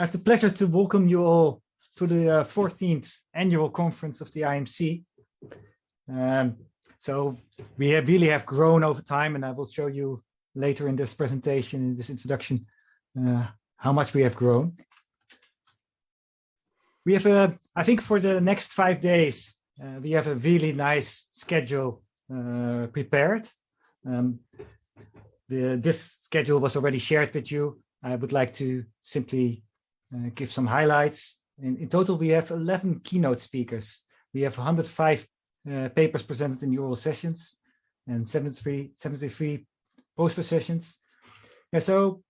I have the pleasure to welcome you all to the 14th annual conference of the IMC. So we really have grown over time, and I will show you later in this presentation, in this introduction, how much we have grown. We have, I think for the next 5 days, we have a really nice schedule prepared. This schedule was already shared with you. I would like to simply give some highlights. In total, we have 11 keynote speakers. We have 105 papers presented in the oral sessions and 73 poster sessions. Yeah, so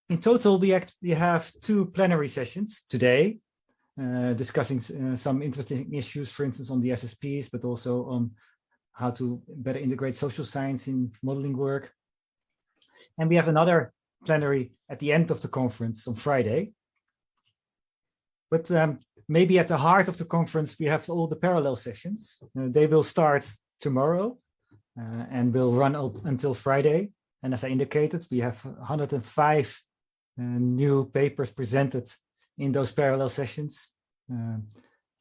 in total, we have 2 plenary sessions today, discussing some interesting issues, for instance, on the SSPs, but also on how to better integrate social science in modeling work. And we have another plenary at the end of the conference on Friday. But maybe at the heart of the conference, we have all the parallel sessions. They will start tomorrow and will run until Friday. And as I indicated, we have 105 new papers presented in those parallel sessions.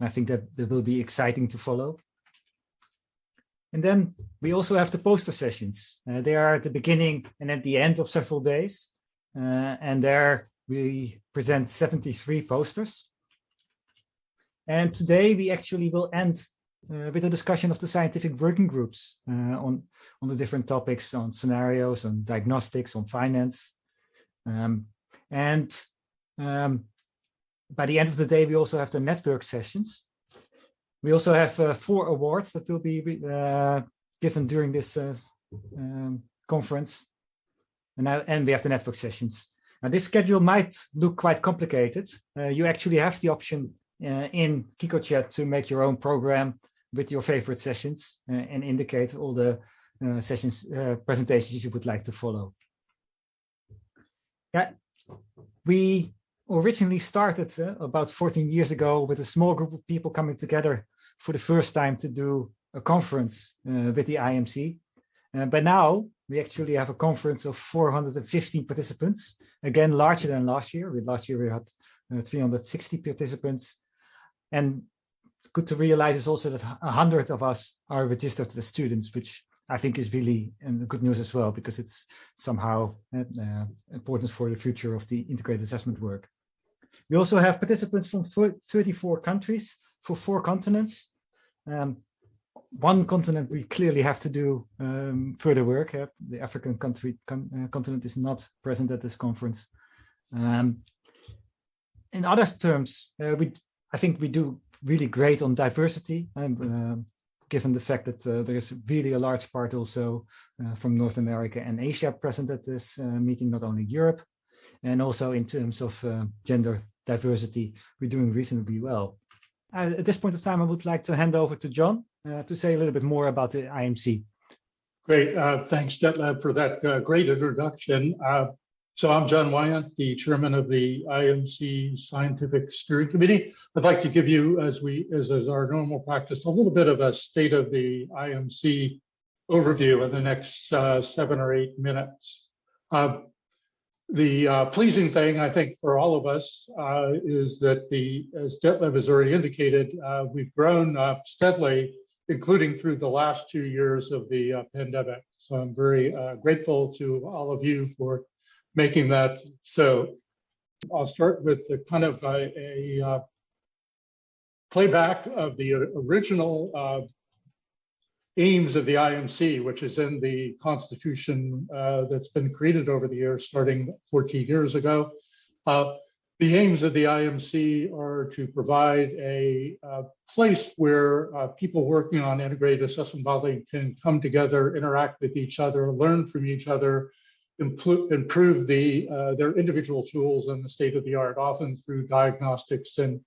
I think that will be exciting to follow. And then we also have the poster sessions. They are at the beginning and at the end of several days. And there we present 73 posters. And today we actually will end with a discussion of the scientific working groups on the different topics, on scenarios, on diagnostics, on finance. By the end of the day, we also have the network sessions. We also have 4 awards that will be given during this conference. And we have the network sessions. Now, this schedule might look quite complicated. You actually have the option in KikoChat to make your own program with your favorite sessions and indicate all the sessions, presentations you would like to follow. Yeah, we originally started about 14 years ago with a small group of people coming together for the first time to do a conference with the IMC. But now we actually have a conference of 415 participants, again, larger than last year. Last year we had 360 participants. And good to realize is also that 100 of us are registered as students, which I think is really good news as well, because it's somehow important for the future of the integrated assessment work. We also have participants from 34 countries for 4 continents. One continent we clearly have to do further work. The African continent is not present at this conference. In other terms, I think we do really great on diversity, and given the fact that there is really a large part also from North America and Asia present at this meeting, not only Europe, and also in terms of gender diversity, we're doing reasonably well. At this point of time, I would like to hand over to John to say a little bit more about the IMC. Great. Thanks, Detlef, for that great introduction. So I'm John WEYANT, the chairman of the IMC Scientific Steering Committee. I'd like to give you, as is our normal practice, a little bit of a state of the IMC overview in the next 7 or 8 minutes. The pleasing thing, I think, for all of us is that, as Detlef has already indicated, we've grown steadily, including through the last 2 years of the pandemic. So I'm very grateful to all of you for making that so. I'll start with the kind of a playback of the original aims of the IMC, which is in the Constitution that's been created over the years, starting 14 years ago. The aims of the IMC are to provide a place where people working on integrated assessment modeling can come together, interact with each other, learn from each other, improve their individual tools and the state of the art, often through diagnostics and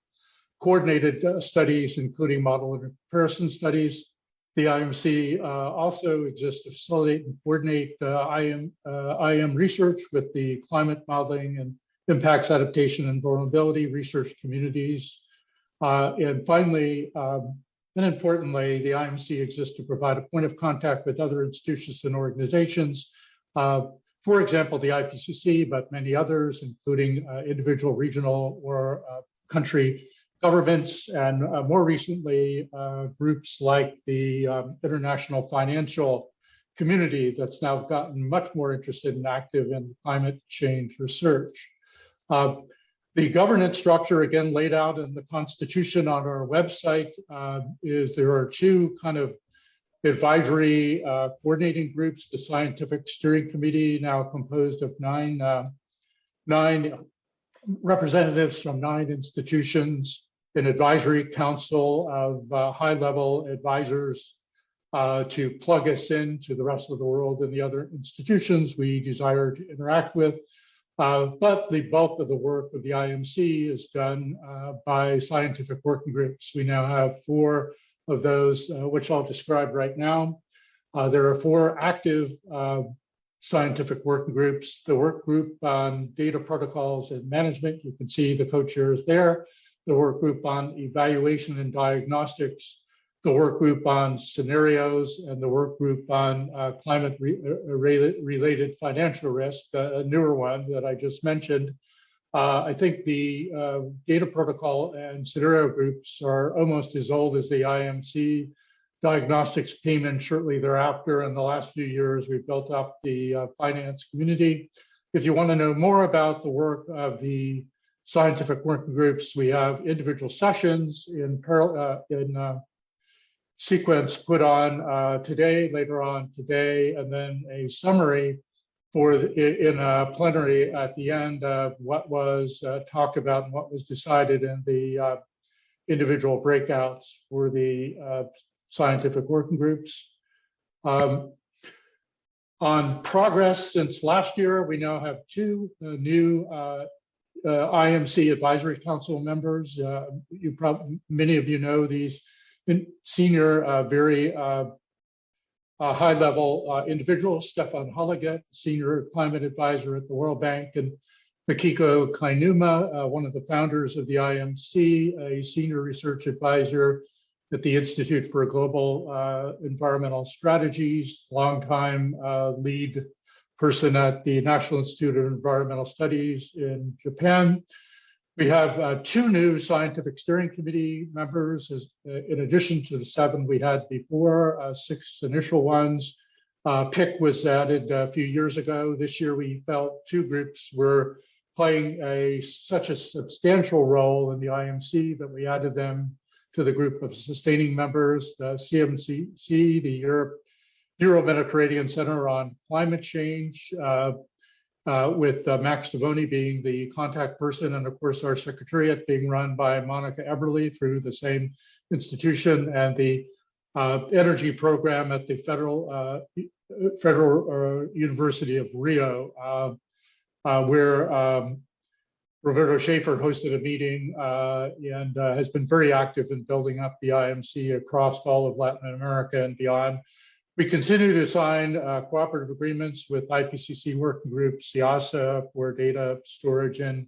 coordinated studies, including model and comparison studies. The IMC also exists to facilitate and coordinate IM research with the climate modeling and impacts, adaptation, and vulnerability research communities. And finally, and importantly, the IMC exists to provide a point of contact with other institutions and organizations for example, the IPCC, but many others, including individual, regional, or country governments, and more recently, groups like the international financial community that's now gotten much more interested and active in climate change research. The governance structure, again, laid out in the Constitution on our website, is there are two kind of advisory coordinating groups, the Scientific Steering Committee, now composed of nine representatives from 9 institutions, an advisory council of high-level advisors to plug us into the rest of the world and the other institutions we desire to interact with. But the bulk of the work of the IMC is done by scientific working groups. We now have 4 of those, which I'll describe right now. There are 4 active scientific working groups. The work group on data protocols and management, you can see the co-chairs there. The work group on evaluation and diagnostics, the work group on scenarios, and the work group on climate-related financial risk, a newer one that I just mentioned. I think the data protocol and scenario groups are almost as old as the IMC. Diagnostics came in shortly thereafter. In the last few years, we've built up the finance community. If you want to know more about the work of the scientific working groups, we have individual sessions in sequence put on today, later on today, and then a summary in a plenary at the end of what was talked about and what was decided in the individual breakouts for the scientific working groups. On progress since last year, we now have 2 new IMC Advisory Council members. Many of you know these senior, very high-level individuals: Stefan Holliget, Senior Climate Advisor at the World Bank, and Makiko Kainuma, one of the founders of the IMC, a Senior Research Advisor at the Institute for Global Environmental Strategies, longtime lead person at the National Institute of Environmental Studies in Japan. We have 2 new scientific steering committee members, in addition to the 7 we had before, 6 initial ones. PIC was added a few years ago. This year, we felt 2 groups were playing such a substantial role in the IMC that we added them to the group of sustaining members, the CMCC, the Euro-Mediterranean Center on Climate Change, with Max Devoni being the contact person, and of course our secretariat being run by Monica Eberly through the same institution, and the energy program at the Federal University of Rio, where Roberto Schaefer hosted a meeting and has been very active in building up the IMC across all of Latin America and beyond. We continue to sign cooperative agreements with IPCC working groups, IIASA for data storage and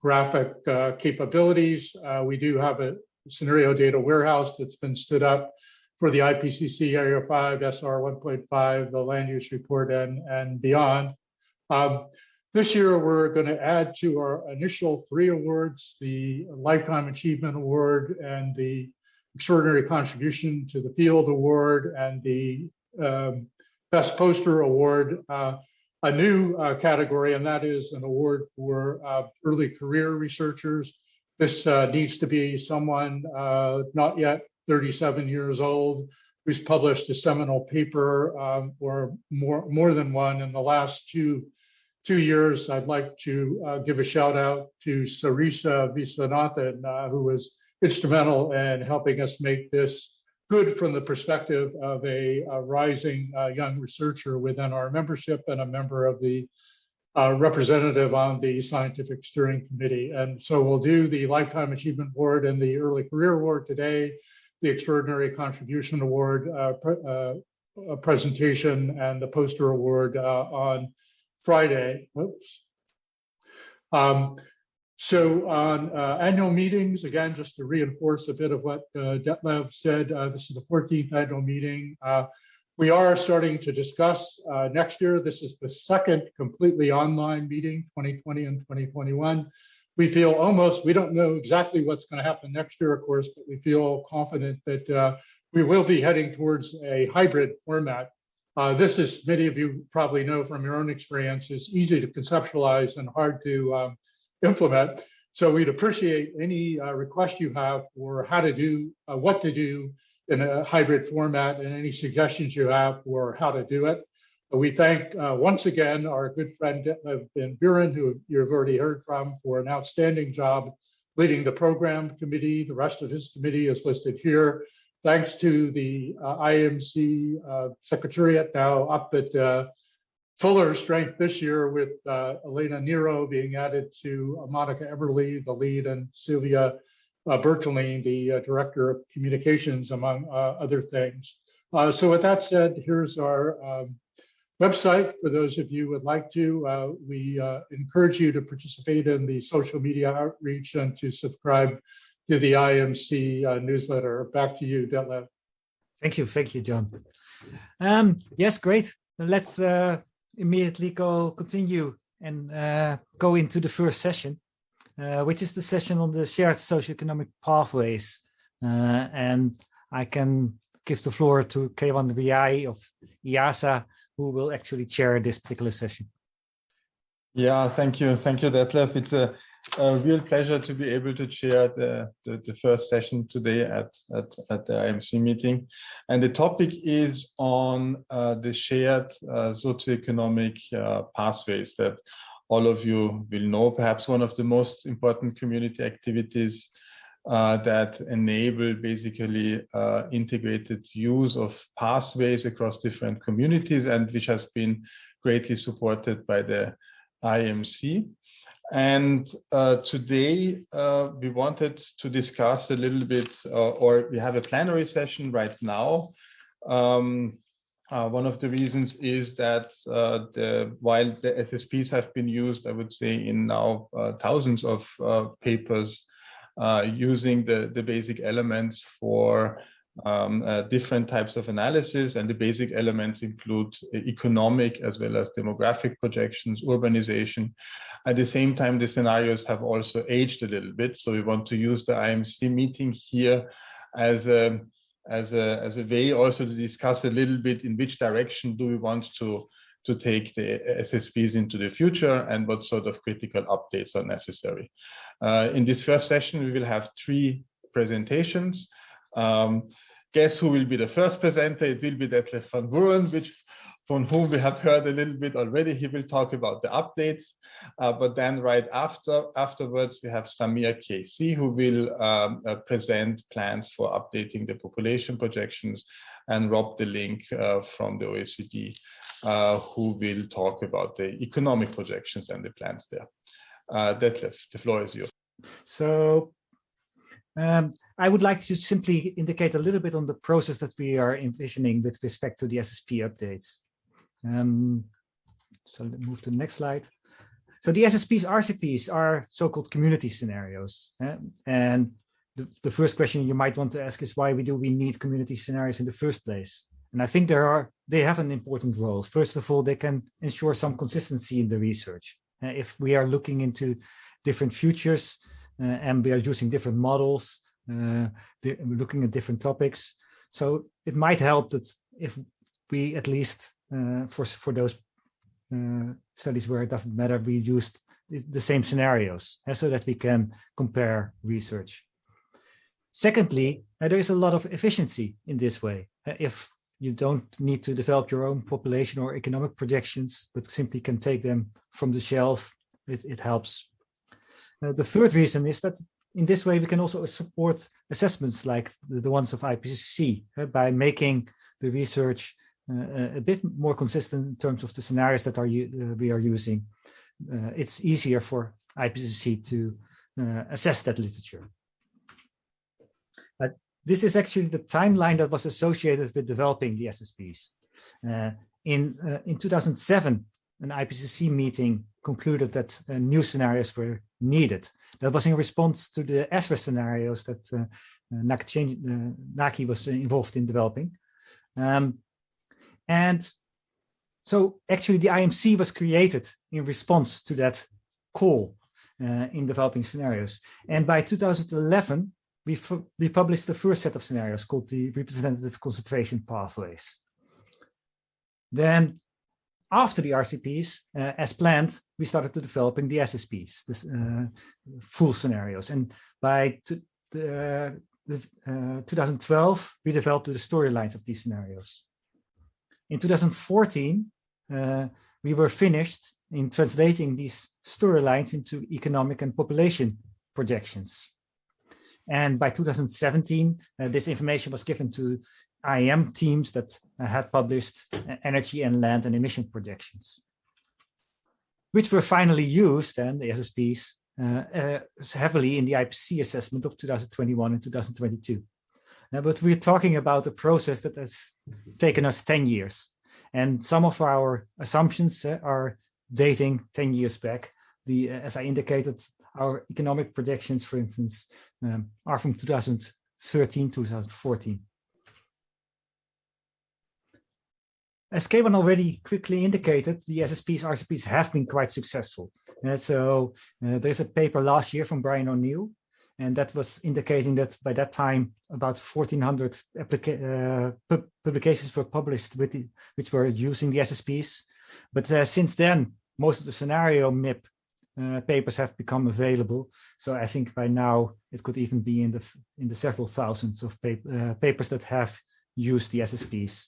graphic capabilities. We do have a scenario data warehouse that's been stood up for the IPCC Area 5, SR 1.5, the land use report, and beyond. This year, we're going to add to our initial 3 awards, the Lifetime Achievement Award and the Extraordinary Contribution to the Field Award and the Best Poster Award, a new category, and that is an award for early career researchers. This needs to be someone not yet 37 years old who's published a seminal paper or more than one in the last two years. I'd like to give a shout out to Sarisa Viswanathan, who was instrumental in helping us make this good from the perspective of a rising young researcher within our membership and a member of the representative on the Scientific Steering Committee. And so we'll do the Lifetime Achievement Award and the Early Career Award today, the Extraordinary Contribution Award presentation, and the Poster Award on Friday. Oops. So on annual meetings, again, just to reinforce a bit of what Detlef said, this is the 14th annual meeting. We are starting to discuss next year. This is the second completely online meeting, 2020 and 2021. We feel we don't know exactly what's going to happen next year, of course, but we feel confident that we will be heading towards a hybrid format. This is, many of you probably know from your own experience, is easy to conceptualize and hard to implement. So we'd appreciate any request you have for how to do, what to do in a hybrid format, and any suggestions you have for how to do it. We thank once again our good friend Detlef and VUUREN, who you've already heard from, for an outstanding job leading the program committee. The rest of his committee is listed here. Thanks to the IAMC Secretariat, now up at fuller strength this year, with Elena Nero being added to Monica Everly, the lead, and Sylvia Bertolini, the Director of Communications, among other things. So with that said, here's our website for those of you who would like to. We encourage you to participate in the social media outreach and to subscribe to the IMC newsletter. Back to you, Detlef. Thank you, John. Yes, great. Let's immediately continue and go into the first session, which is the session on the shared socioeconomic pathways. And I can give the floor to Keywan of IIASA, who will actually chair this particular session. Yeah, thank you, Detlef. It's a real pleasure to be able to chair the first session today at the IMC meeting. And the topic is on the shared socioeconomic pathways that all of you will know. Perhaps one of the most important community activities that enable basically integrated use of pathways across different communities, and which has been greatly supported by the IMC. And today we wanted to discuss a little bit, or we have a plenary session right now. One of the reasons is that while the SSPs have been used, I would say, in now thousands of papers, using the basic elements for different types of analysis, and the basic elements include economic as well as demographic projections, urbanization. At the same time, the scenarios have also aged a little bit, so we want to use the IMC meeting here as a way also to discuss a little bit in which direction do we want to take the SSPs into the future, and what sort of critical updates are necessary. In this first session, we will have 3 presentations. Guess who will be the first presenter? It will be Detlef van VUUREN, from whom we have heard a little bit already. He will talk about the updates, but then right afterwards, we have Samir KC, who will present plans for updating the population projections, and Rob the Link from the OECD, who will talk about the economic projections and the plans there. Detlef, the floor is yours. So I would like to simply indicate a little bit on the process that we are envisioning with respect to the SSP updates. So let's move to the next slide. So the SSPs, RCPs are so-called community scenarios. And the first question you might want to ask is, why do we need community scenarios in the first place? And I think they have an important role. First of all, they can ensure some consistency in the research. If we are looking into different futures and we are using different models, looking at different topics. So it might help that if we, at least for those studies where it doesn't matter, we used the same scenarios so that we can compare research. Secondly, there is a lot of efficiency in this way. If you don't need to develop your own population or economic projections, but simply can take them from the shelf, it helps. The third reason is that in this way, we can also support assessments like the ones of IPCC by making the research a bit more consistent in terms of the scenarios that we are using. It's easier for IPCC to assess that literature. This is actually the timeline that was associated with developing the SSPs. In 2007, an IPCC meeting concluded that new scenarios were needed. That was in response to the ESRA scenarios that NACI was involved in developing. And so actually the IMC was created in response to that call in developing scenarios. And by 2011, we published the first set of scenarios called the representative concentration pathways. Then after the RCPs, as planned, we started to developing the SSPs, the full scenarios. And by 2012, we developed the storylines of these scenarios. In 2014, we were finished in translating these storylines into economic and population projections. And by 2017, this information was given to IAM teams that had published energy and land and emission projections, which were finally used, and the SSPs, heavily in the IPC assessment of 2021 and 2022. But we're talking about a process that has taken us 10 years. And some of our assumptions are dating 10 years back. As I indicated, our economic projections, for instance, are from 2013, 2014. As Keywan already quickly indicated, the SSPs, RCPs have been quite successful. There's a paper last year from Brian O'Neill, and that was indicating that by that time, about 1,400 publications were published which were using the SSPs. But since then, most of the scenario MIP papers have become available. So I think by now it could even be in the several thousands of papers that have used the SSPs.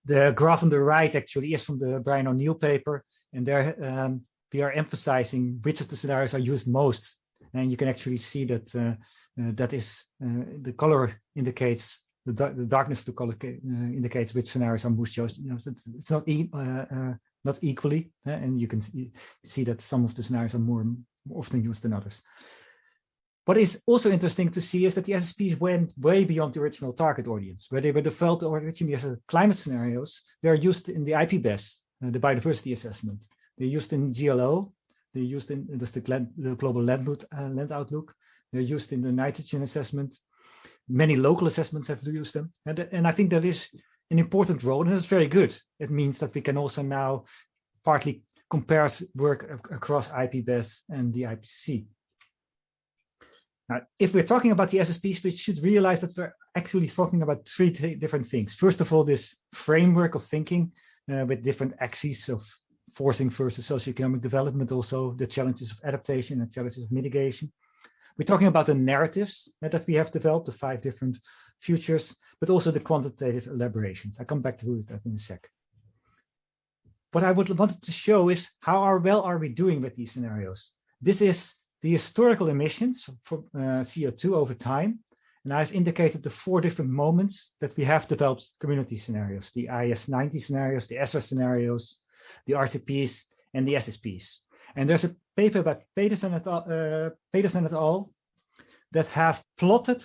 The graph on the right actually is from the Brian O'Neill paper, and there we are emphasizing which of the scenarios are used most. And you can actually see that the color indicates the darkness of the color indicates which scenarios are most used. It's not equally, and you can see that some of the scenarios are more often used than others. What is also interesting to see is that the SSPs went way beyond the original target audience, where they were developed originally as climate scenarios. They are used in the IPBES, the biodiversity assessment. They're used in GLO. They're used in the global land outlook. They're used in the nitrogen assessment. Many local assessments have used them, and I think that is an important role, and it's very good. It means that we can also now partly compare work across IPBES and the IPC. Now, if we're talking about the SSPs, we should realize that we're actually talking about three different things. First of all, this framework of thinking with different axes of forcing versus socioeconomic development, also the challenges of adaptation and challenges of mitigation. We're talking about the narratives that we have developed, the 5 different futures, but also the quantitative elaborations. I come back to that in a sec. What I wanted to show is how well are we doing with these scenarios. This is the historical emissions for CO2 over time. And I've indicated the 4 different moments that we have developed community scenarios, the IAS 90 scenarios, the ESRA scenarios, the RCPs, and the SSPs. And there's a paper by Pedersen et al. That have plotted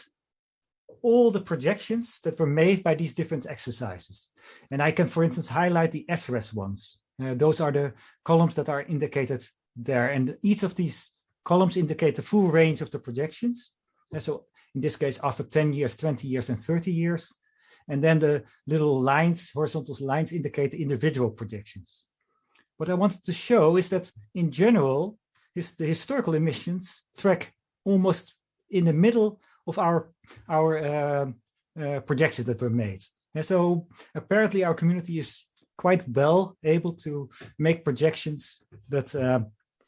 all the projections that were made by these different exercises. And I can, for instance, highlight the SRS ones. Those are the columns that are indicated there. And each of these columns indicate the full range of the projections. And so in this case, after 10 years, 20 years, and 30 years. And then the little lines, horizontal lines, indicate the individual projections. What I wanted to show is that in general, the historical emissions track almost in the middle of our projections that were made. And so apparently our community is quite well able to make projections that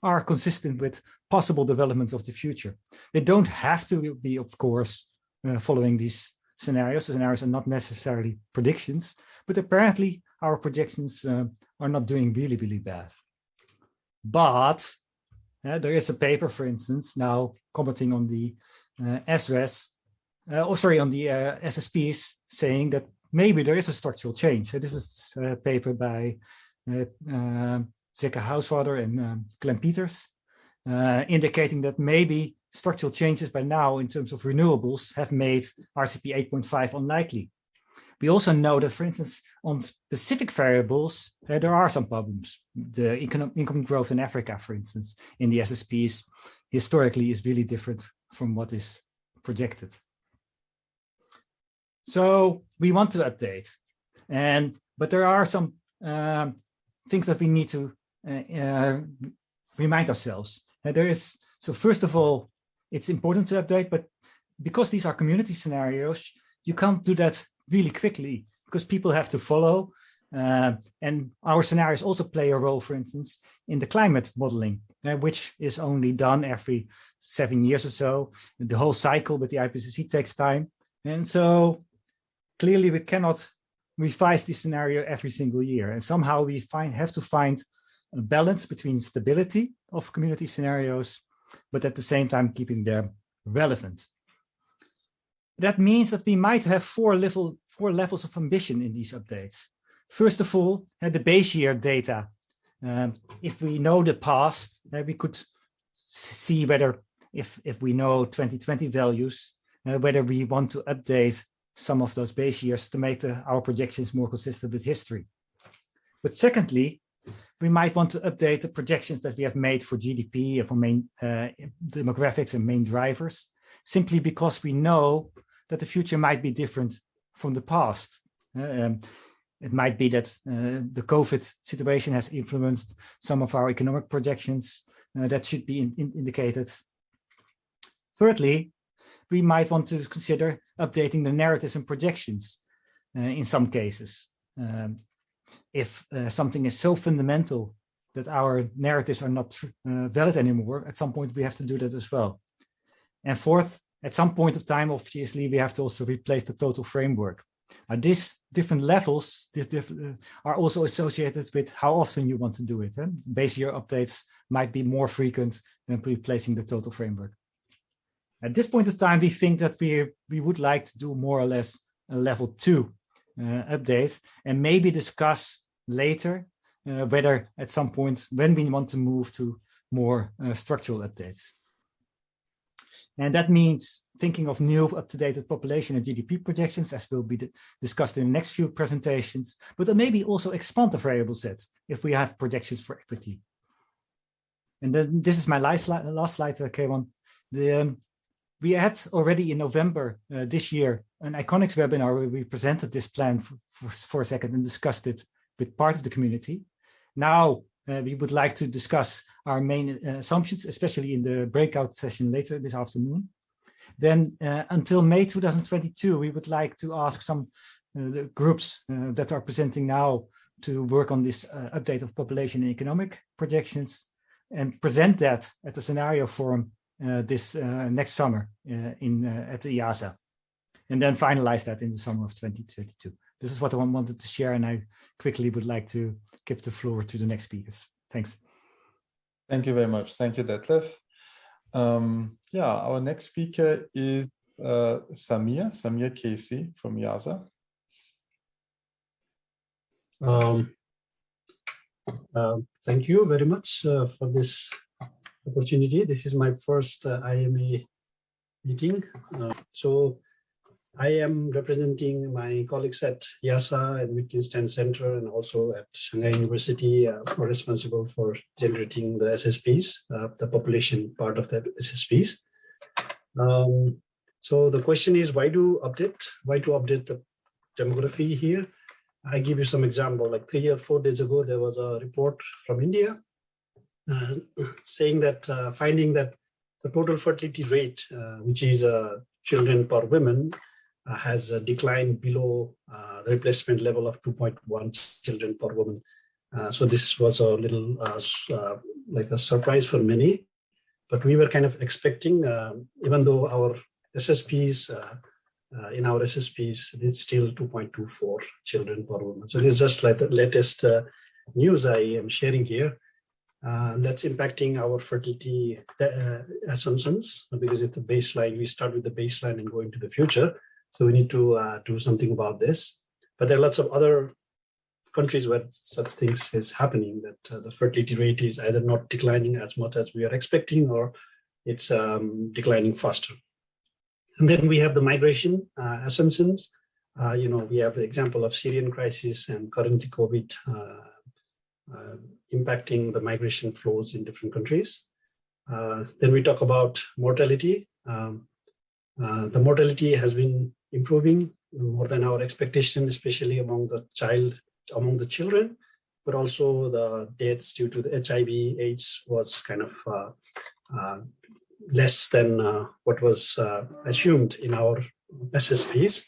are consistent with possible developments of the future. They don't have to be, of course, following these scenarios. The scenarios are not necessarily predictions, but apparently our projections are not doing really, really bad. But there is a paper, for instance, now commenting on the SRS, on the SSPs, saying that maybe there is a structural change. So this is a paper by Zeke Hauswater and Clem Peters, indicating that maybe structural changes by now in terms of renewables have made RCP 8.5 unlikely. We also know that, for instance, on specific variables, there are some problems. The income growth in Africa, for instance, in the SSPs, historically is really different from what is projected. So we want to update, but there are some things that we need to remind ourselves. So first of all, it's important to update, but because these are community scenarios, you can't do that really quickly because people have to follow. And our scenarios also play a role, for instance, in the climate modeling, which is only done every 7 years or so. The whole cycle with the IPCC takes time. And so clearly we cannot revise the scenario every single year. And somehow we have to find a balance between stability of community scenarios, but at the same time keeping them relevant. That means that we might have four levels of ambition in these updates. First of all, the base year data. If we know the past, we could see whether, if we know 2020 values, whether we want to update some of those base years to make our projections more consistent with history. But secondly, we might want to update the projections that we have made for GDP and for main demographics and main drivers, simply because we know that the future might be different from the past. It might be that the COVID situation has influenced some of our economic projections that should be indicated. Thirdly, we might want to consider updating the narratives and projections in some cases. If something is so fundamental that our narratives are not valid anymore, at some point we have to do that as well. And fourth, at some point of time, obviously, we have to also replace the total framework. These different levels are also associated with how often you want to do it. Base year updates might be more frequent than replacing the total framework. At this point of time, we think that we would like to do more or less a level 2 update and maybe discuss later whether at some point when we want to move to more structural updates. And that means thinking of new up-to-date population and GDP projections, as will be discussed in the next few presentations, but maybe also expand the variable set if we have projections for equity. And then this is my last slide, Keywan. We had already in November this year an ICONICS webinar where we presented this plan for a second and discussed it with part of the community. Now we would like to discuss our main assumptions, especially in the breakout session later this afternoon. Then until May 2022, we would like to ask some the groups that are presenting now to work on this update of population and economic projections and present that at the scenario forum this next summer at the IIASA, and then finalize that in the summer of 2022. This is what I wanted to share, and I quickly would like to give the floor to the next speakers. Thanks. Thank you very much. Thank you, Detlef. Yeah, our next speaker is Samir Casey from IIASA. Thank you very much for this opportunity. This is my first IME meeting. So I am representing my colleagues at IIASA and Wittgenstein Center and also at Shanghai University, responsible for generating the SSPs, the population part of the SSPs. So the question is, why to update the demography here? I give you some example. Like 3 or 4 days ago, there was a report from India saying that finding that the total fertility rate, which is children per woman, has declined below the replacement level of 2.1 children per woman. So this was a little like a surprise for many, but we were kind of expecting, even though our SSPs, in our SSPs, it's still 2.24 children per woman. So this is just like the latest news I am sharing here. That's impacting our fertility assumptions, because if the baseline, we start with the baseline and go into the future. So we need to do something about this. But there are lots of other countries where such things is happening, that the fertility rate is either not declining as much as we are expecting, or it's declining faster. And then we have the migration assumptions. You know, we have the example of Syrian crisis and currently COVID impacting the migration flows in different countries. Then we talk about mortality. The mortality has been improving more than our expectation, especially among the children, but also the deaths due to the HIV/AIDS was kind of less than what was assumed in our SSPs.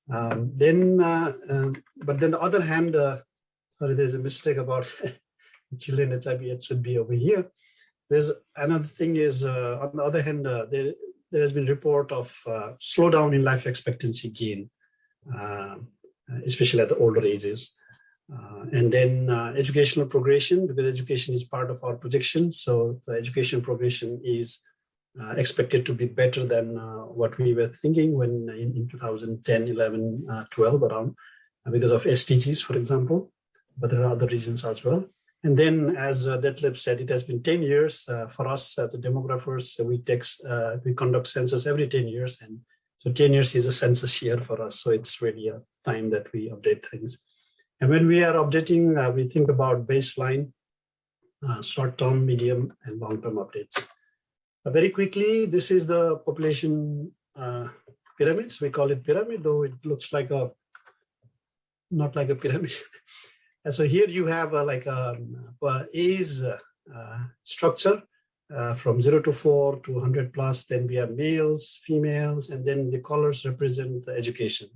But then the other hand, sorry, there's a mistake about the children HIV. It should be over here. There's another thing is on the other hand, there has been report of slowdown in life expectancy gain, especially at the older ages. And then educational progression, because education is part of our projection. So the education progression is expected to be better than what we were thinking when in 2010, 11, 12 around, because of SDGs, for example, but there are other reasons as well. And then, as Detlef said, it has been 10 years for us as the demographers. We conduct census every 10 years, and so 10 years is a census year for us. So it's really a time that we update things. And when we are updating, we think about baseline, short-term, medium, and long-term updates. Very quickly, this is the population pyramids. We call it pyramid, though it looks like not like a pyramid. And so here you have like a age structure from 0 to 4 to 100 plus. Then we have males, females, and then the colors represent the education.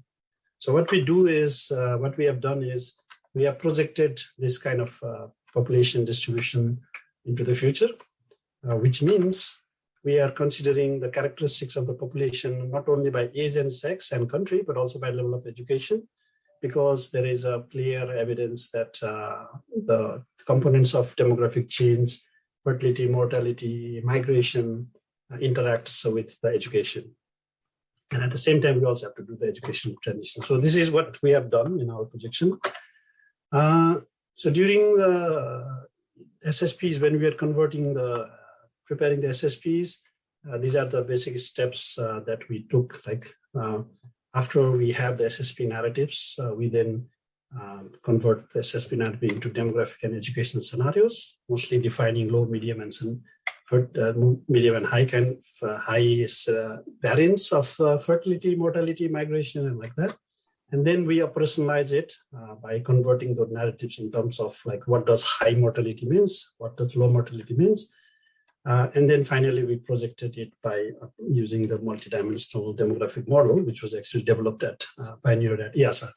So what we do is, what we have done is, we have projected this kind of population distribution into the future, which means we are considering the characteristics of the population, not only by age and sex and country, but also by level of education, because there is a clear evidence that the components of demographic change, fertility, mortality, migration interacts with the education. And at the same time, we also have to do the education transition. So this is what we have done in our projection. So during the SSPs, when we are preparing the SSPs, these are the basic steps that we took. Like after we have the SSP narratives, we then convert the SSP narrative into demographic and educational scenarios, mostly defining low, medium, and medium and high kind of highest variance of fertility, mortality, migration, and like that. And then we operationalize it by converting those narratives in terms of like what does high mortality means, what does low mortality means. And then finally, we projected it by using the multidimensional demographic model, which was actually developed pioneered at IIASA.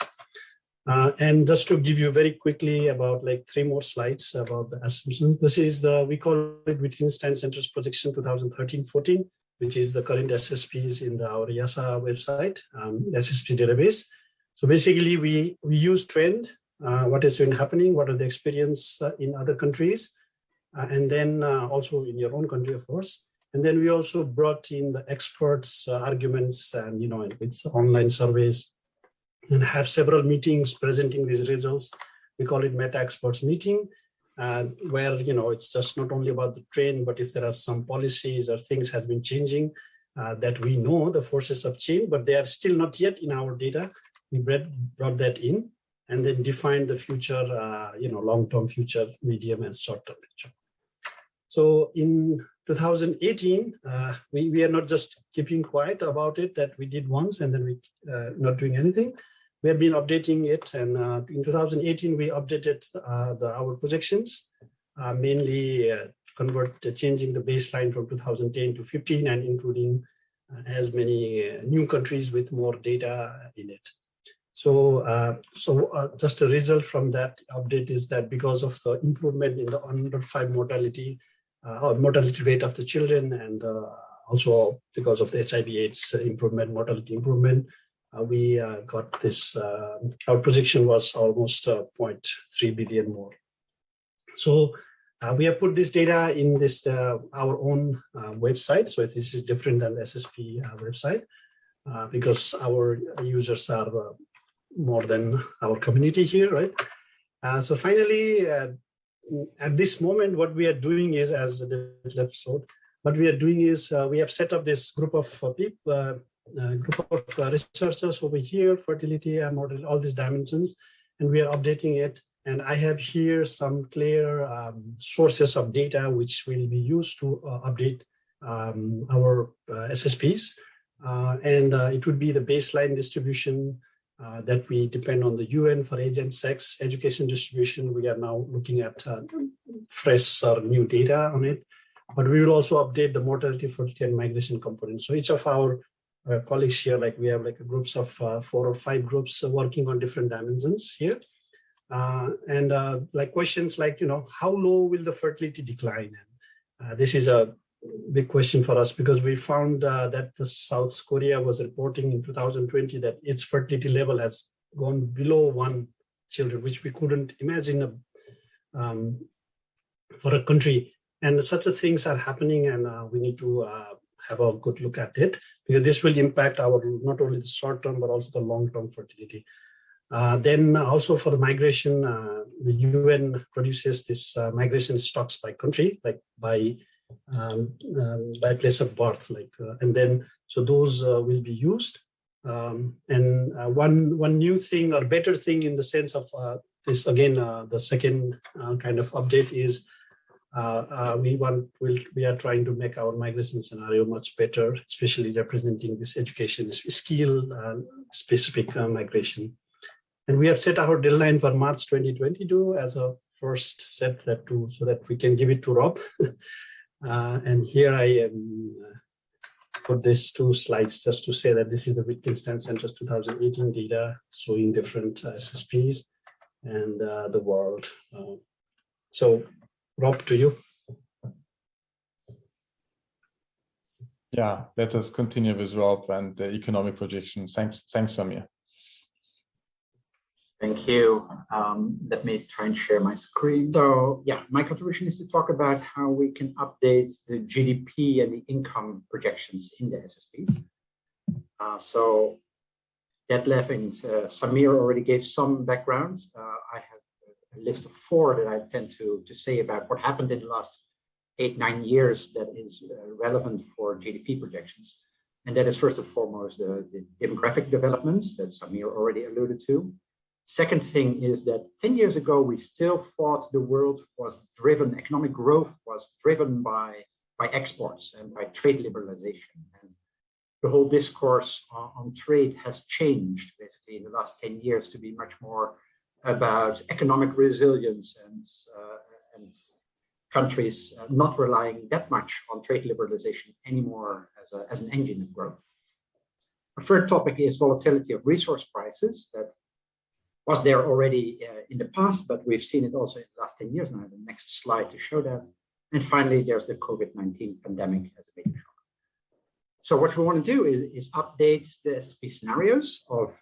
And just to give you very quickly about like 3 more slides about the assumptions. This is we call it Wittgenstein Centers Projection 2013-14, which is the current SSPs in our IIASA website, SSP database. So basically, we use trend, what has been happening, what are the experience in other countries, and then also in your own country, of course. And then we also brought in the experts' arguments and, with online surveys, and have several meetings presenting these results. We call it meta experts meeting, where, it's just not only about the trend, but if there are some policies or things has been changing that we know the forces of change, but they are still not yet in our data. We brought that in and then defined the future, long-term future, medium and short-term future. So in 2018, we are not just keeping quiet about it that we did once and then we not doing anything. We have been updating it, and in 2018 we updated our projections, mainly changing the baseline from 2010 to 15 and including as many new countries with more data in it. So, just a result from that update is that because of the improvement in the under 5 mortality mortality rate of the children, and also because of the HIV/AIDS mortality improvement, we got this. Our projection was almost 0.3 billion more. So we have put this data in this our own website. So this is different than the SSP website because our users are more than our community here, right? So finally, at this moment, what we are doing is, as the Detlef showed, what we are doing is we have set up this group of people, researchers over here, fertility and mortality, all these dimensions, and we are updating it. And I have here some clear sources of data which will be used to update our SSPs. and it would be the baseline distribution that we depend on the UN for age and sex. Education distribution, we are now looking at fresh or new data on it, but we will also update the mortality, fertility, and migration component. So each of our colleagues here, like we have like groups of 4 or 5 groups working on different dimensions here. Like questions like, how low will the fertility decline? This is a big question for us because we found that the South Korea was reporting in 2020 that its fertility level has gone below 1 children, which we couldn't imagine for a country. And such things are happening, and we need to have a good look at it, because this will impact our not only the short-term but also the long-term fertility. Then also for the migration, the UN produces this migration stocks by country, like by place of birth, and then so those will be used. One new thing or better thing in the sense of this again, the second kind of update is we are trying to make our migration scenario much better, especially representing this education skill specific migration. And we have set our deadline for March 2022 as a first step so that we can give it to Rob. And here I put these 2 slides just to say that this is the Wittgenstein Center's 2018 data showing different SSPs and the world. So Rob, to you. Yeah, let us continue with Rob and the economic projections. Thanks, Samir. Thank you. Let me try and share my screen. So yeah, my contribution is to talk about how we can update the GDP and the income projections in the SSPs. So Detlef and Samir already gave some background. I have a list of 4 that I tend to say about what happened in the last 8-9 years that is relevant for GDP projections. And that is first and foremost the demographic developments that Samir already alluded to. Second thing is that 10 years ago, we still thought the world was driven, economic growth was driven by exports and by trade liberalization. And the whole discourse on trade has changed basically in the last 10 years to be much more about economic resilience and countries not relying that much on trade liberalization anymore as an engine of growth. A third topic is volatility of resource prices that was there already in the past, but we've seen it also in the last 10 years. Now I have the next slide to show that. And finally, there's the COVID-19 pandemic as a major shock. So what we want to do is update the SSP scenarios of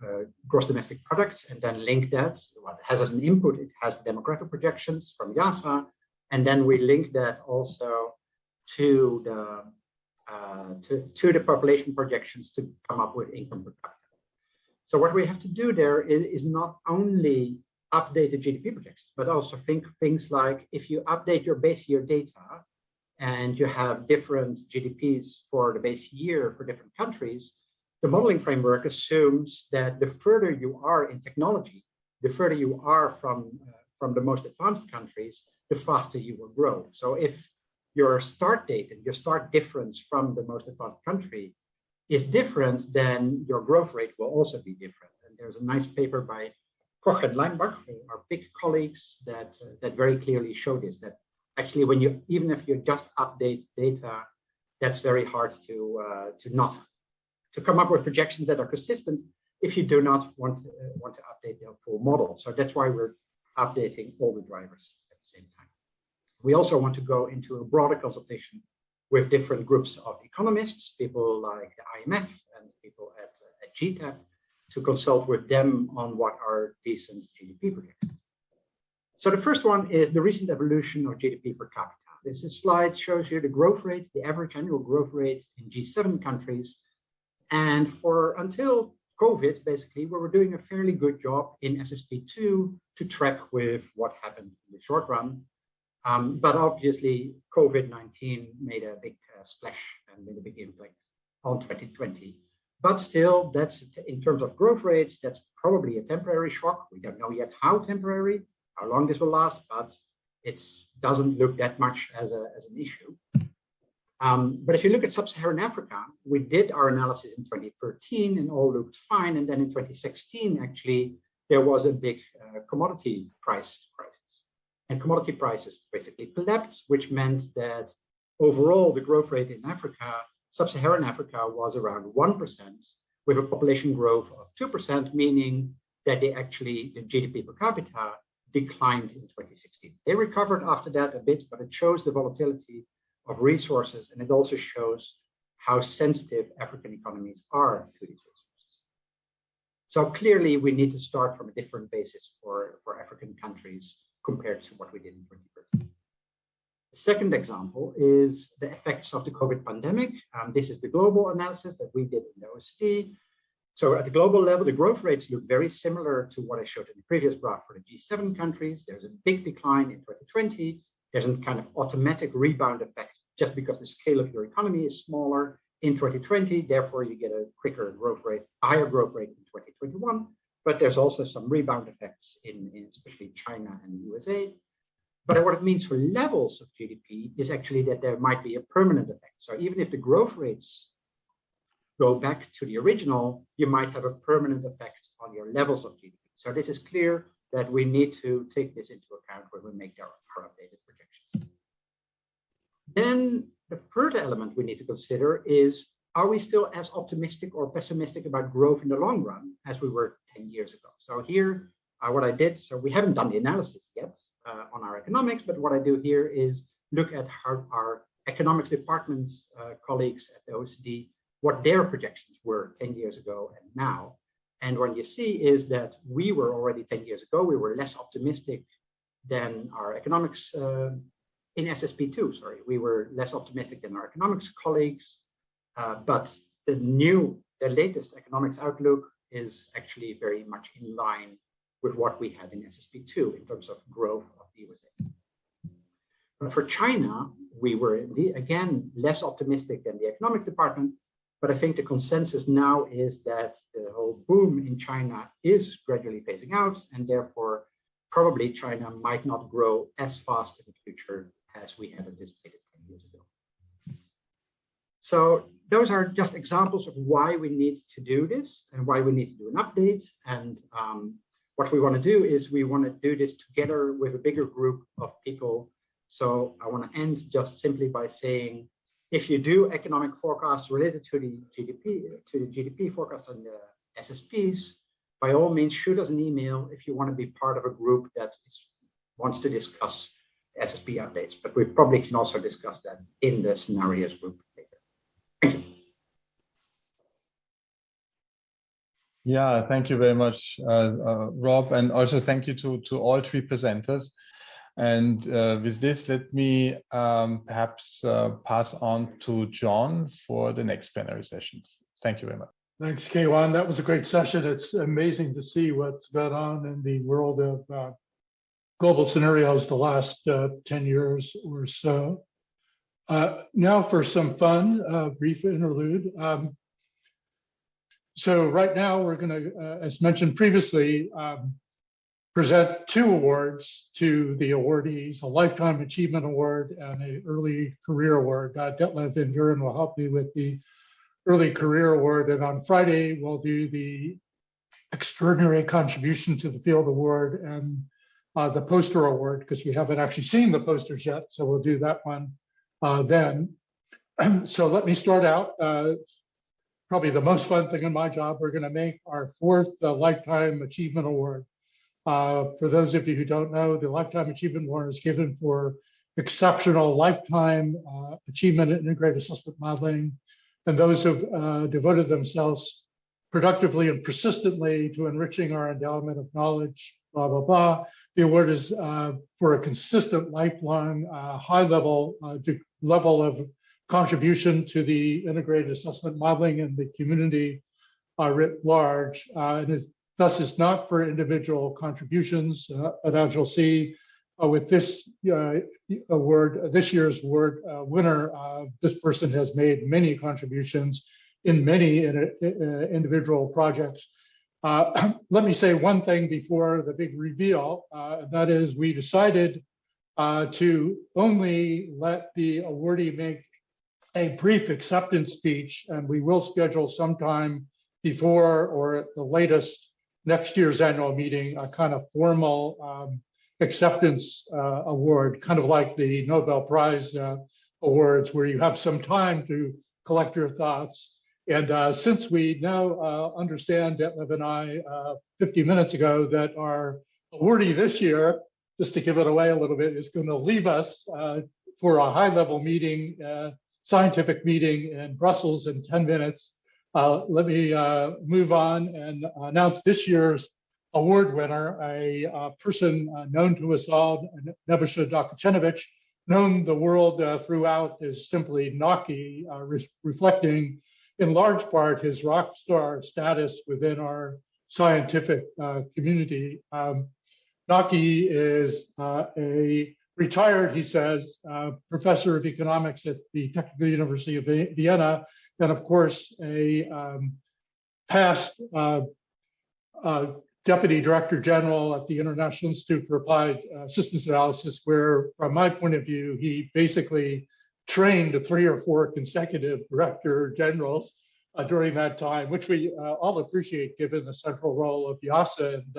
gross domestic product and then link that. What it has as an input, it has demographic projections from IIASA, and then we link that also to the population projections to come up with income per capita. So what we have to do there is not only update the GDP projections, but also think things like if you update your base year data and you have different GDPs for the base year for different countries, the modeling framework assumes that the further you are in technology, the further you are from the most advanced countries, the faster you will grow. So if your start date and your start difference from the most advanced country is different, then your growth rate will also be different. And there's a nice paper by Koch and Leinbach, our big colleagues, that very clearly show this, that actually even if you just update data, that's very hard to come up with projections that are consistent if you do not want to update the full model. So that's why we're updating all the drivers at the same time. We also want to go into a broader consultation with different groups of economists, people like the IMF and people at GTAP, to consult with them on what are decent GDP projections. So the first one is the recent evolution of GDP per capita. This slide shows you the growth rate, the average annual growth rate in G7 countries. And until COVID, basically, we were doing a fairly good job in SSP2 to track with what happened in the short run. But obviously, COVID-19 made a big splash and made a big impact on 2020. But still, that's in terms of growth rates, that's probably a temporary shock. We don't know yet how temporary, how long this will last, but it doesn't look that much as an issue. But if you look at sub-Saharan Africa, we did our analysis in 2013 and all looked fine. And then in 2016, actually, there was a big commodity price crisis. And commodity prices basically collapsed, which meant that overall the growth rate in Africa, sub-Saharan Africa, was around 1%, with a population growth of 2%, meaning that the GDP per capita declined in 2016. They recovered after that a bit, but it shows the volatility of resources, and it also shows how sensitive African economies are to these resources. So clearly, we need to start from a different basis for African countries compared to what we did in 2013. The second example is the effects of the COVID pandemic. This is the global analysis that we did in the OECD. So at the global level, the growth rates look very similar to what I showed in the previous graph for the G7 countries. There's a big decline in 2020. There's a kind of automatic rebound effect just because the scale of your economy is smaller in 2020. Therefore, you get a quicker growth rate, a higher growth rate in 2021. But there's also some rebound effects in especially China and the USA. But what it means for levels of GDP is actually that there might be a permanent effect. So even if the growth rates go back to the original, you might have a permanent effect on your levels of GDP. So this is clear that we need to take this into account when we make our updated projections. Then the third element we need to consider is, are we still as optimistic or pessimistic about growth in the long run as we were 10 years ago? So here, what I did, so we haven't done the analysis yet on our economics, but what I do here is look at how our economics department's colleagues at the OECD, what their projections were 10 years ago and now. And what you see is that we were already 10 years ago, we were less optimistic than our economics in SSP2, sorry. We were less optimistic than our economics colleagues, but the latest economics outlook is actually very much in line with what we had in SSP2 in terms of growth of the USA. But for China, we were again less optimistic than the economic department, but I think the consensus now is that the whole boom in China is gradually phasing out, and therefore probably China might not grow as fast in the future as we had anticipated 10 years ago. So those are just examples of why we need to do this and why we need to do an update. And what we want to do is we want to do this together with a bigger group of people. So I want to end just simply by saying, if you do economic forecasts related to the GDP forecast on the SSPs, by all means, shoot us an email if you want to be part of a group that wants to discuss SSP updates. But we probably can also discuss that in the scenarios group later. Thank you. Yeah, thank you very much, Rob, and also thank you to all three presenters. And with this, let me perhaps pass on to John for the next plenary sessions. Thank you very much. Thanks, Keywan. That was a great session. It's amazing to see what's gone on in the world of global scenarios the last 10 years or so. Now for some fun, brief interlude. So right now we're going to, as mentioned previously, present two awards to the awardees, a Lifetime Achievement Award and an Early Career Award. Detlef and VUUREN will help me with the Early Career Award. And on Friday, we'll do the Extraordinary Contribution to the Field Award and the Poster Award, because we haven't actually seen the posters yet. So we'll do that one then. So let me start out. Probably the most fun thing in my job, we're going to make our fourth Lifetime Achievement Award. For those of you who don't know, the Lifetime Achievement Award is given for exceptional lifetime achievement in integrated assessment modeling, and those who've devoted themselves productively and persistently to enriching our endowment of knowledge, blah, blah, blah. The award is for a consistent, lifelong, high level of contribution to the integrated assessment modeling and the community writ large. And it thus is not for individual contributions. And as you'll see with this award, this year's award winner, this person has made many contributions in many individual projects. Let me say one thing before the big reveal, that is we decided to only let the awardee make a brief acceptance speech, and we will schedule sometime before or at the latest next year's annual meeting a kind of formal acceptance award, kind of like the Nobel Prize awards, where you have some time to collect your thoughts. And since we now understand, Detlef and I, 50 minutes ago, that our awardee this year, just to give it away a little bit, is going to leave us for a high-level meeting, scientific meeting in Brussels in 10 minutes. Let me move on and announce this year's award winner, a person known to us all, Nebojša Dokacenovic, known the world throughout as simply Naki, reflecting in large part his rock star status within our scientific community. Naki is a retired, he says, professor of economics at the Technical University of Vienna, and of course a past Deputy Director General at the International Institute for Applied Systems Analysis, where, from my point of view, he basically trained 3 or 4 consecutive Director Generals during that time, which we all appreciate given the central role of IIASA and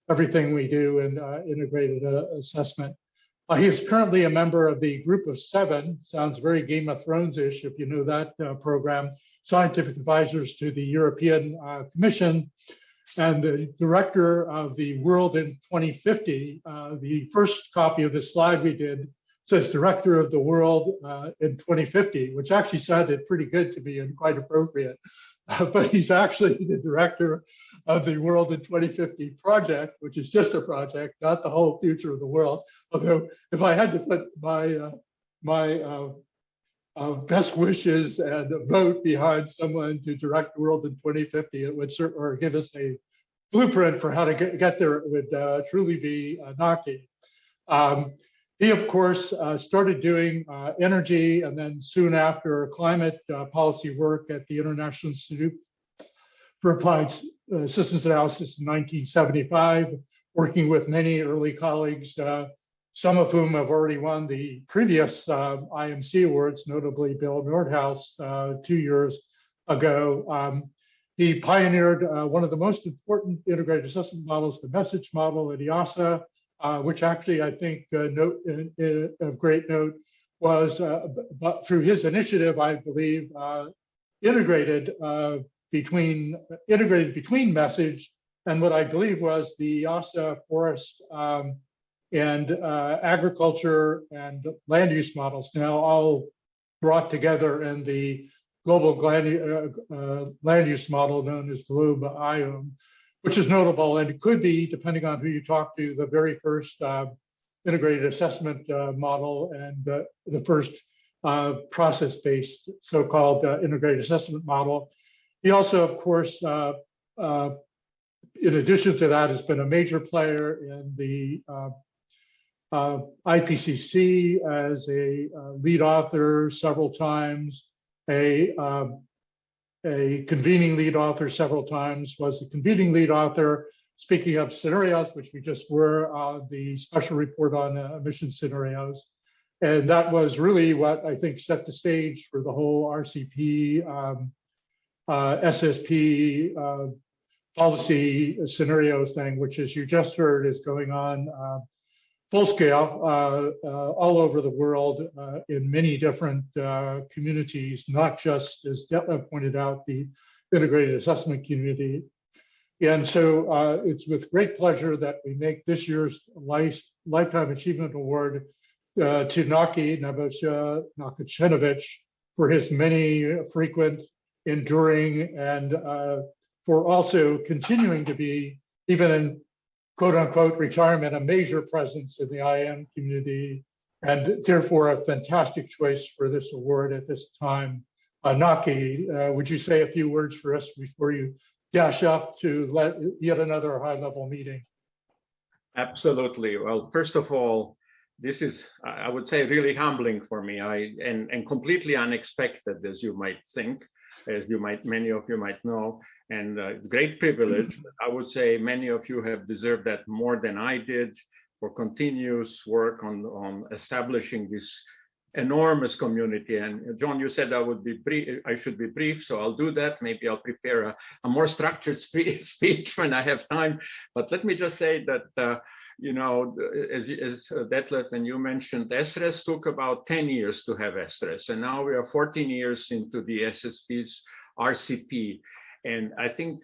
everything we do in integrated assessment. He is currently a member of the Group of 7, sounds very Game of Thrones-ish if you know that program, Scientific Advisors to the European Commission, and the director of the World in 2050. The first copy of the slide we did says Director of the World in 2050, which actually sounded pretty good to me and quite appropriate. But he's actually the director of the World in 2050 project, which is just a project, not the whole future of the world. Although if I had to put my best wishes and a vote behind someone to direct the world in 2050, it would or give us a blueprint for how to get there. It would truly be Naki. He, of course, started doing energy and then soon after climate policy work at the International Institute for Applied Systems Analysis in 1975, working with many early colleagues, some of whom have already won the previous IMC awards, notably Bill Nordhaus 2 years ago. He pioneered one of the most important integrated assessment models, the message model at IIASA, which actually I think of great note was, but through his initiative, I believe, integrated between message and what I believe was the IIASA forest and agriculture and land use models, now all brought together in the global land use model known as Globe IOM, which is notable, and it could be, depending on who you talk to, the very first integrated assessment model and the first process-based so-called integrated assessment model. He also, of course, in addition to that, has been a major player in the IPCC as a lead author several times, a convening lead author several times, was the convening lead author, speaking of scenarios, which we just were, the special report on emission scenarios. And that was really what I think set the stage for the whole RCP, SSP policy scenario thing, which, as you just heard, is going on full scale all over the world in many different communities, not just, as Detlef pointed out, the integrated assessment community. And so it's with great pleasure that we make this year's Lifetime Achievement Award to Naki, Nebojša Dokacenovic, for his many frequent, enduring, and for also continuing to be, even in quote unquote retirement, a major presence in the IAM community, and therefore a fantastic choice for this award at this time. Naki, would you say a few words for us before you dash off to yet another high-level meeting? Absolutely. Well, first of all, this is, I would say, really humbling for me, and completely unexpected, as you might think, many of you might know, and great privilege. I would say many of you have deserved that more than I did for continuous work on establishing this enormous community. And John, you said I should be brief, so I'll do that. Maybe I'll prepare a more structured speech when I have time. But let me just say that, you know, as Detlef and you mentioned, SRES took about 10 years to have SRES, and now we are 14 years into the SSP's RCP. And I think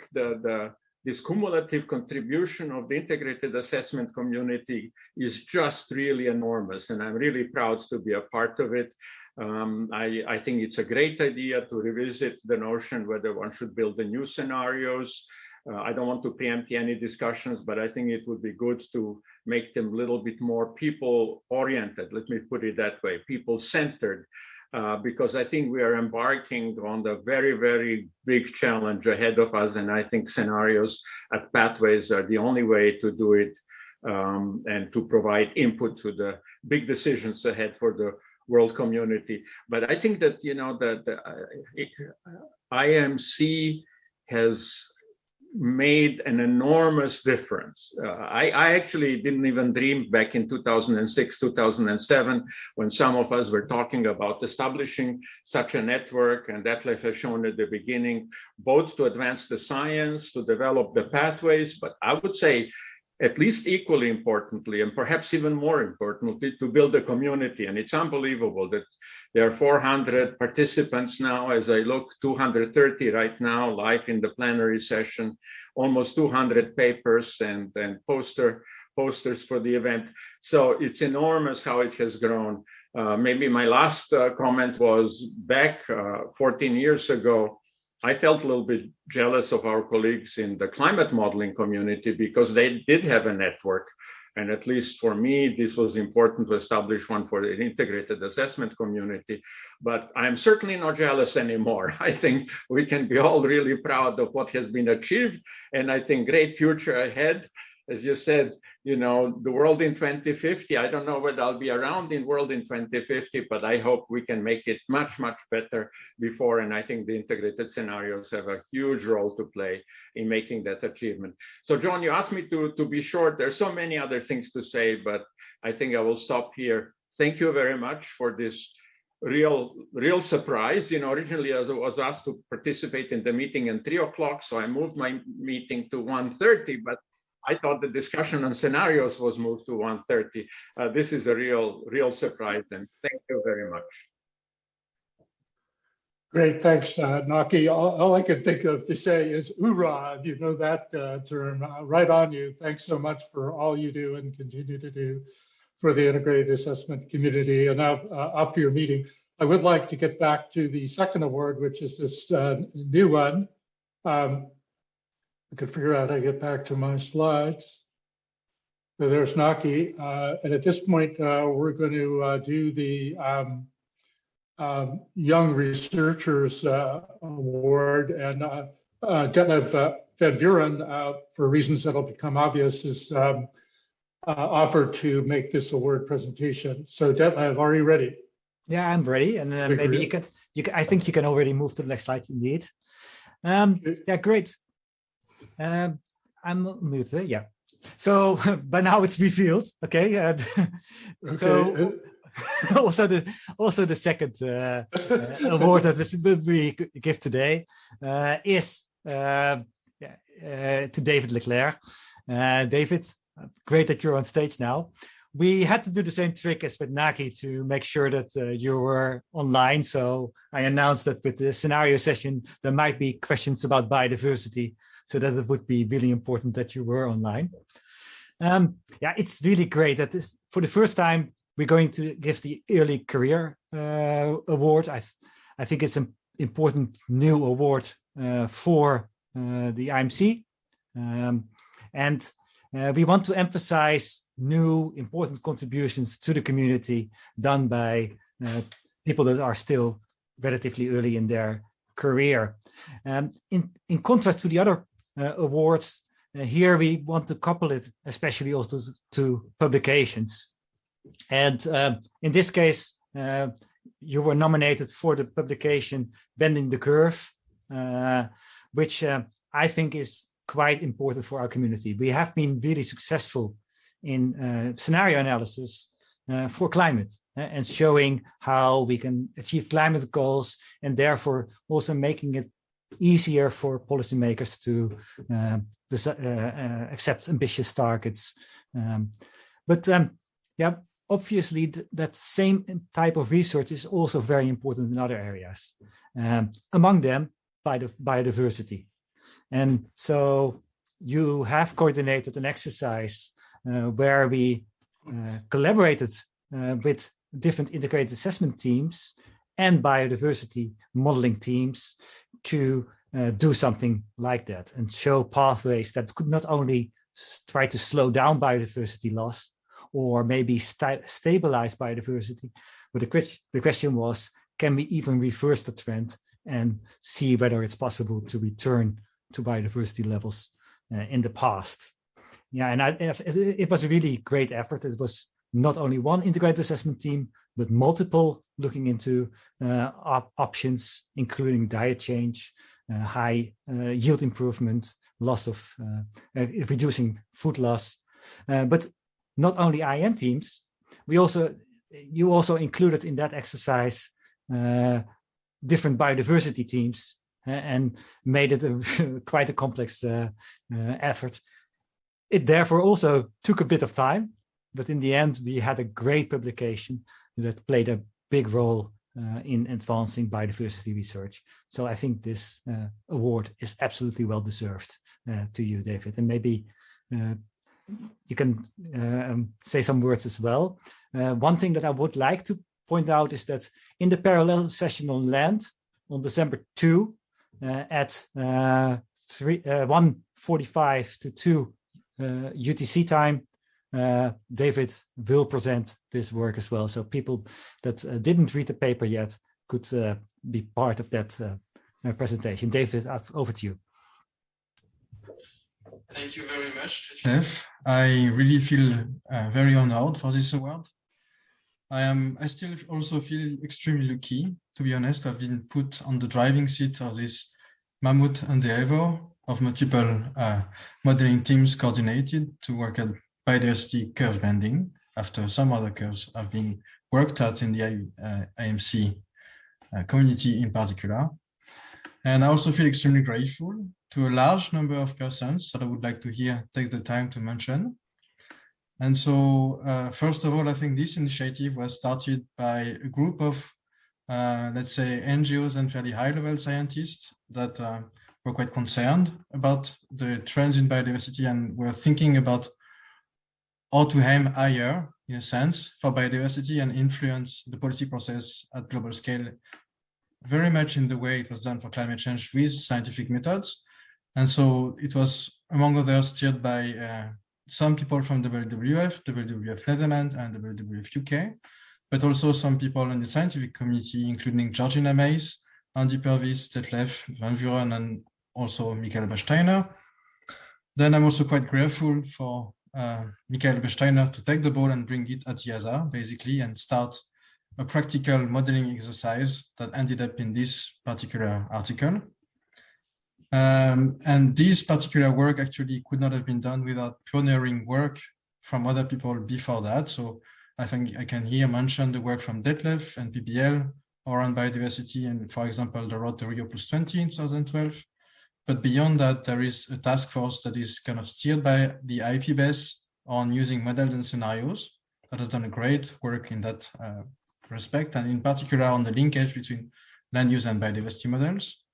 this cumulative contribution of the integrated assessment community is just really enormous, and I'm really proud to be a part of it. I think it's a great idea to revisit the notion whether one should build the new scenarios. I don't want to preempt any discussions, but I think it would be good to make them a little bit more people-oriented, let me put it that way, people-centered. Because I think we are embarking on the very, very big challenge ahead of us. And I think scenarios at Pathways are the only way to do it and to provide input to the big decisions ahead for the world community. But I think that, you know, the IAMC has made an enormous difference. I actually didn't even dream back in 2006, 2007, when some of us were talking about establishing such a network, and Detlef has shown at the beginning, both to advance the science, to develop the pathways, but I would say at least equally importantly, and perhaps even more importantly, to build a community. And it's unbelievable that there are 400 participants now. As I look, 230 right now, live in the plenary session, almost 200 papers and posters for the event. So it's enormous how it has grown. Maybe my last comment was back 14 years ago, I felt a little bit jealous of our colleagues in the climate modeling community because they did have a network. And at least for me, this was important to establish one for the integrated assessment community. But I'm certainly not jealous anymore. I think we can be all really proud of what has been achieved. And I think great future ahead. As you said, you know, the world in 2050, I don't know whether I'll be around in world in 2050, but I hope we can make it much, much better before. And I think the integrated scenarios have a huge role to play in making that achievement. So John, you asked me to be short. There's so many other things to say, but I think I will stop here. Thank you very much for this real surprise. You know, originally I was asked to participate in the meeting at 3 o'clock, so I moved my meeting to 1:30, but I thought the discussion on scenarios was moved to 1:30. This is a real surprise, and thank you very much. Great, thanks, Naki. All I can think of to say is hoorah, you know that term, right on you. Thanks so much for all you do and continue to do for the integrated assessment community. And now after your meeting, I would like to get back to the second award, which is this new one. I could figure out how to get back to my slides. So there's Naki. And at this point, we're going to do the Young Researchers Award. And Detlef van VUUREN, for reasons that'll become obvious, is offered to make this award presentation. So Detlef, are you ready? Yeah, I'm ready. And maybe you can, I think you can already move to the next slide indeed. Yeah, great. I'm muted, yeah. So by now it's revealed, okay. Okay. So also the second award that we give today is to David Leclerc. David, great that you're on stage now. We had to do the same trick as with Naki to make sure that you were online. So I announced that with the scenario session, there might be questions about biodiversity, so that it would be really important that you were online. Yeah, it's really great that this, for the first time, we're going to give the Early Career Award. I think it's an important new award for the IMC. And we want to emphasize new important contributions to the community done by people that are still relatively early in their career. In contrast to the other awards, here we want to couple it especially also to publications. And in this case, you were nominated for the publication Bending the Curve, which I think is quite important for our community. We have been really successful in scenario analysis for climate. and showing how we can achieve climate goals, and therefore also making it easier for policymakers to accept ambitious targets. Yeah, obviously that same type of research is also very important in other areas, among them biodiversity. And so you have coordinated an exercise where we collaborated with different integrated assessment teams and biodiversity modeling teams to do something like that and show pathways that could not only try to slow down biodiversity loss or maybe stabilize biodiversity, but the question was, can we even reverse the trend and see whether it's possible to return to biodiversity levels in the past? Yeah, and it was a really great effort. It was not only one integrated assessment team, but multiple looking into options, including diet change, high yield improvement, loss of reducing food loss. But not only IAM teams, you also included in that exercise different biodiversity teams and made it quite a complex effort. It therefore also took a bit of time, but in the end, we had a great publication that played a big role in advancing biodiversity research. So I think this award is absolutely well deserved to you, David. And maybe you can say some words as well. One thing that I would like to point out is that in the parallel session on land on December 2 at 1:45 to 2 UTC time, David will present this work as well. So people that didn't read the paper yet could be part of that presentation. David, over to you. Thank you very much, Detlef. I really feel very honored for this award. I still also feel extremely lucky, to be honest. I've been put on the driving seat of this mammoth endeavor of multiple modeling teams coordinated to work at biodiversity curve bending after some other curves have been worked at in the IAMC community in particular. And I also feel extremely grateful to a large number of persons that I would like to take the time to mention. And so, first of all, I think this initiative was started by a group of, let's say, NGOs and fairly high-level scientists that were quite concerned about the trends in biodiversity and were thinking about how to aim higher, in a sense, for biodiversity and influence the policy process at global scale, very much in the way it was done for climate change with scientific methods. And so it was, among others, steered by some people from WWF Netherlands and WWF UK, but also some people in the scientific community, including Georgina Mays, Andy Purvis, Detlef, Van VUUREN, and also Michael Besteiner. Then I'm also quite grateful for Michael Besteiner to take the ball and bring it at IIASA, basically, and start a practical modeling exercise that ended up in this particular article. And this particular work actually could not have been done without pioneering work from other people before that. So I think I can here mention the work from Detlef and PBL around biodiversity and, for example, the road to Rio +20 in 2012. But beyond that, there is a task force that is kind of steered by the IPBES on using models and scenarios that has done a great work in that respect, and in particular on the linkage between land use and biodiversity models.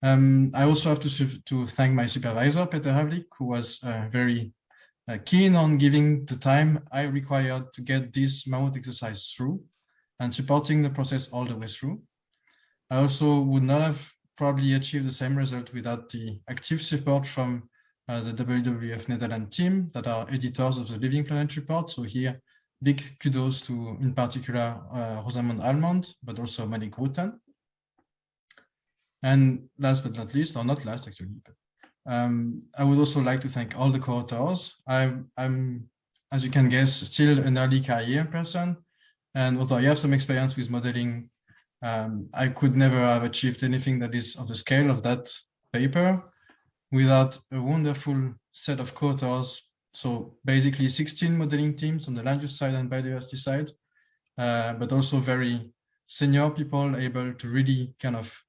I also have to thank my supervisor, Peter Havlik, who was very keen on giving the time I required to get this mammoth exercise through and supporting the process all the way through. I also would not have probably achieved the same result without the active support from the WWF Netherlands team that are editors of the Living Planet report. So here, big kudos to, in particular, Rosamund Almond, but also Malik Rutan. And last but not least, or not last actually, but, I would also like to thank all the co-authors. I'm, as you can guess, still an early career person. And although I have some experience with modeling, I could never have achieved anything that is of the scale of that paper without a wonderful set of co-authors. So basically 16 modeling teams on the land use side and biodiversity side, but also very senior people able to really kind of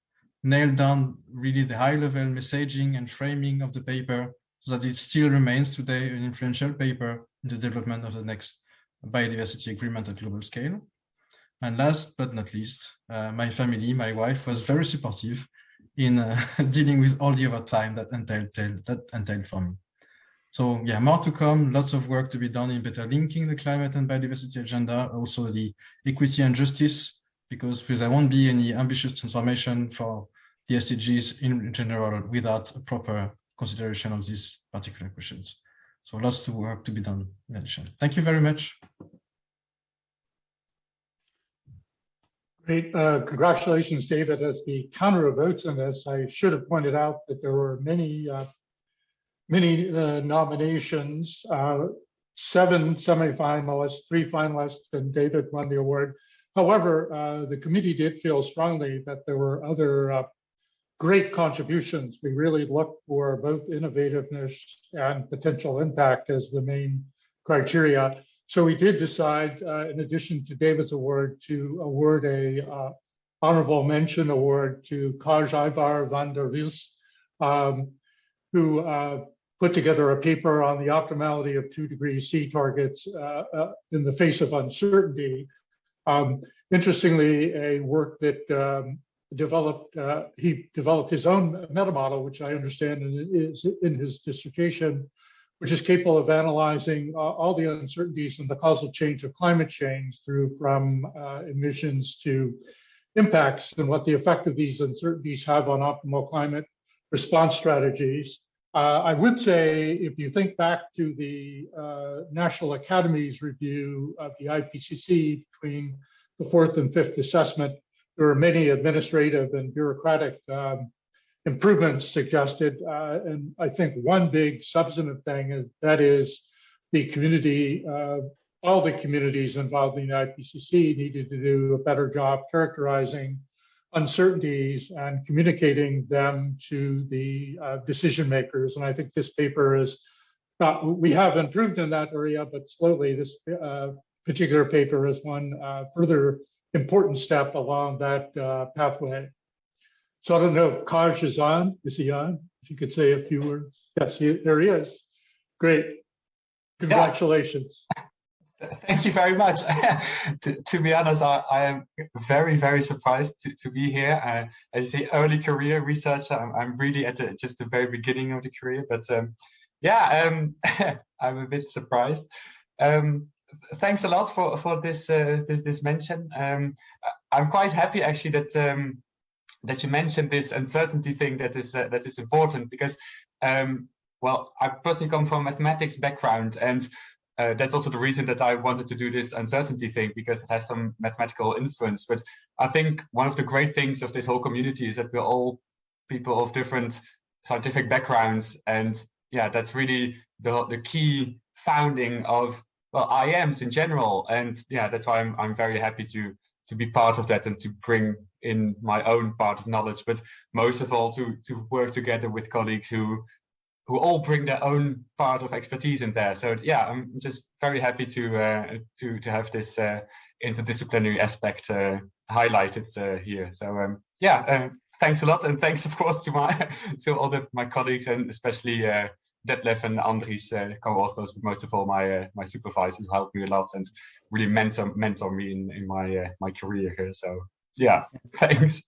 nail down really the high level messaging and framing of the paper so that it still remains today an influential paper in the development of the next biodiversity agreement at global scale. And last but not least, my family, my wife was very supportive in dealing with all the overtime that entailed for me. So yeah, more to come, lots of work to be done in better linking the climate and biodiversity agenda, also the equity and justice, because there won't be any ambitious transformation for the SDGs in general without a proper consideration of these particular questions. So lots of work to be done in addition. Thank you very much. Great. Congratulations, David, as the counter of votes on this. I should have pointed out that there were many nominations, 7 semifinalists, 3 finalists, and David won the award. However, the committee did feel strongly that there were other great contributions. We really looked for both innovativeness and potential impact as the main criteria. So we did decide, in addition to David's award, to award a honorable mention award to Kaj Ivar van der Wiels, who put together a paper on the optimality of 2 degrees C targets in the face of uncertainty. Interestingly, a work that he developed his own meta model, which I understand is in his dissertation, which is capable of analyzing all the uncertainties in the causal change of climate change from emissions to impacts and what the effect of these uncertainties have on optimal climate response strategies. I would say, if you think back to the National Academy's review of the IPCC between the 4th and 5th assessment, there were many administrative and bureaucratic improvements suggested. And I think one big substantive thing is the community, all the communities involved in the IPCC needed to do a better job characterizing uncertainties and communicating them to the decision makers. And I think this paper is, we have improved in that area, but slowly this particular paper is one further important step along that pathway. So I don't know if Kaj is on. Is he on? If you could say a few words. Yes, there he is. Great. Congratulations. Yeah. Thank you very much. to be honest, I am very, very surprised to be here. As you say, early career researcher. I'm really at just the very beginning of the career, but yeah, I'm a bit surprised. Thanks a lot for this this mention. I'm quite happy actually that you mentioned this uncertainty thing that is important, because well, I personally come from a mathematics background, and that's also the reason that I wanted to do this uncertainty thing, because it has some mathematical influence. But I think one of the great things of this whole community is that we're all people of different scientific backgrounds, and yeah, that's really the key founding of, well, IAMs in general. And yeah, that's why I'm very happy to be part of that and to bring in my own part of knowledge, but most of all to work together with colleagues who all bring their own part of expertise in there. So yeah, I'm just very happy to have this interdisciplinary aspect highlighted here. So yeah, thanks a lot, and thanks of course to all my colleagues, and especially Detlef and Andries co-authors, but most of all my supervisors who helped me a lot and really mentor me in my career here. So yeah, thanks.